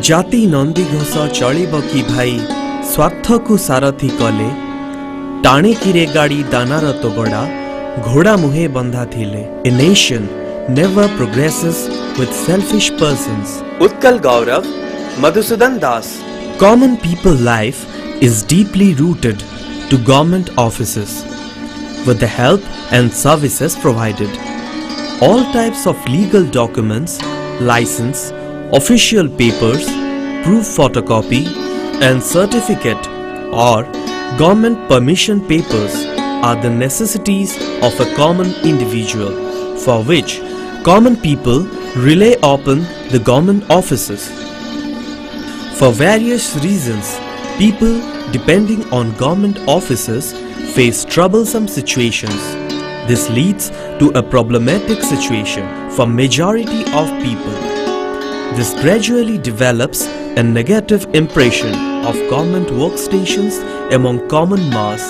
जाति नंदी घोष चलिब कि भाई स्वार्थ को सारथी कले टाणे किरे गाड़ी दानार तोगड़ा घोड़ा मुहे बंधा थिले। A nation never progresses with selfish persons. Utkal Gaurav, Madhusudan Das. Common people life is deeply rooted to government offices with the help and services provided. All types of legal documents, license, official papers, proof photocopy and certificate or government permission papers are the necessities of a common individual, for which common people rely upon the government offices. For various reasons, people depending on government offices face troublesome situations. This leads to a problematic situation for majority of people. This gradually develops a negative impression of government workstations among common mass.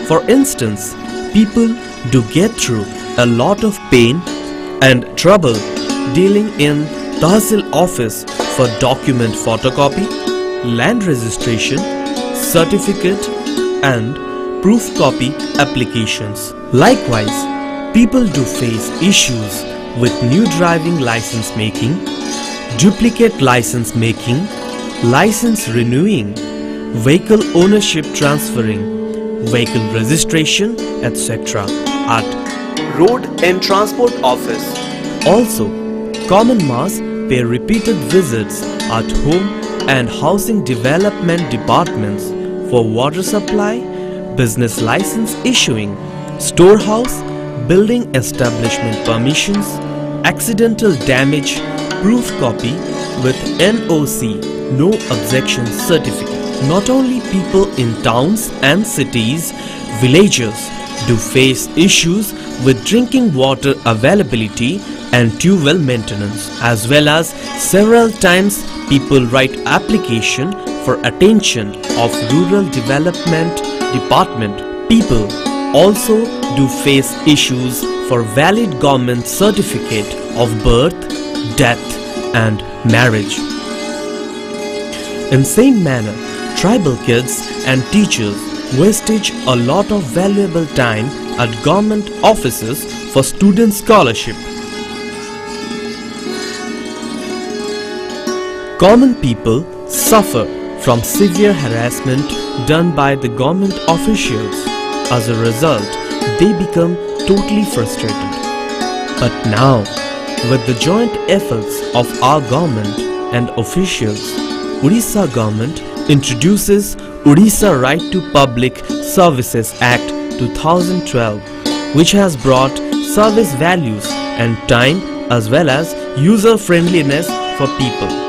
For instance, people do get through a lot of pain and trouble dealing in Tahsil office for document photocopy, land registration, certificate and proof copy applications. Likewise, people do face issues with new driving license making, duplicate license making, license renewing, vehicle ownership transferring, vehicle registration, etc. at Road and Transport Office. Also, common mass pay repeated visits at home and housing development departments for water supply, business license issuing, storehouse, building establishment permissions, accidental damage, proof copy with NOC, no objection certificate. Not only people in towns and cities, villages do face issues with drinking water availability and tube well maintenance, as well as several times people write application for attention of Rural Development Department. People also do face issues for valid government certificate of birth, death and marriage. In same manner, tribal kids and teachers wastage a lot of valuable time at government offices for student scholarship. Common people suffer from severe harassment done by the government officials. As a result, they become totally frustrated. But now, with the joint efforts of our government and officials, Odisha government introduces Odisha Right to Public Services Act 2012, which has brought service values and time as well as user friendliness for people.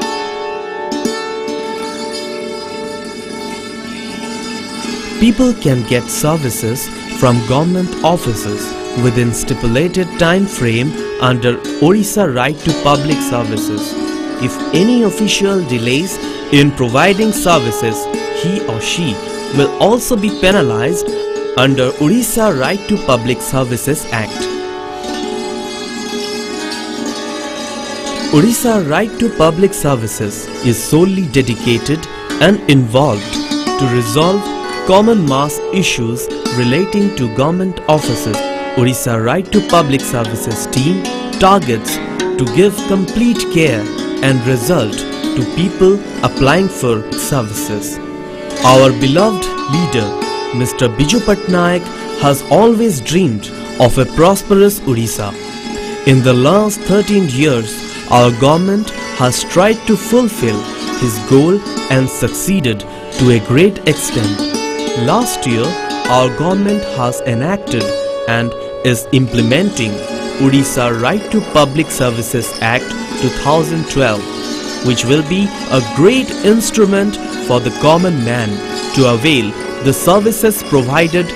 People can get services from government offices within stipulated time frame under Odisha Right to Public Services. If any official delays in providing services, he or she will also be penalized under Odisha Right to Public Services Act. Odisha Right to Public Services is solely dedicated and involved to resolve common mass issues relating to government offices. Odisha Right to Public Services team targets to give complete care and result to people applying for services. Our beloved leader, Mr. Biju Patnaik, has always dreamed of a prosperous Odisha. In the last 13 years, our government has tried to fulfill his goal and succeeded to a great extent. Last year, our government has enacted and is implementing Odisha Right to Public Services Act 2012, which will be a great instrument for the common man to avail the services provided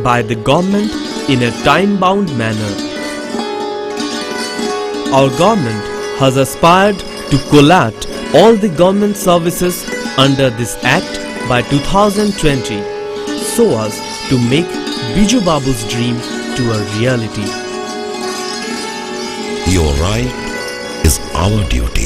by the government in a time-bound manner. Our government has aspired to collate all the government services under this act by 2020, so as to make Biju Babu's dream to a reality. Your right is our duty.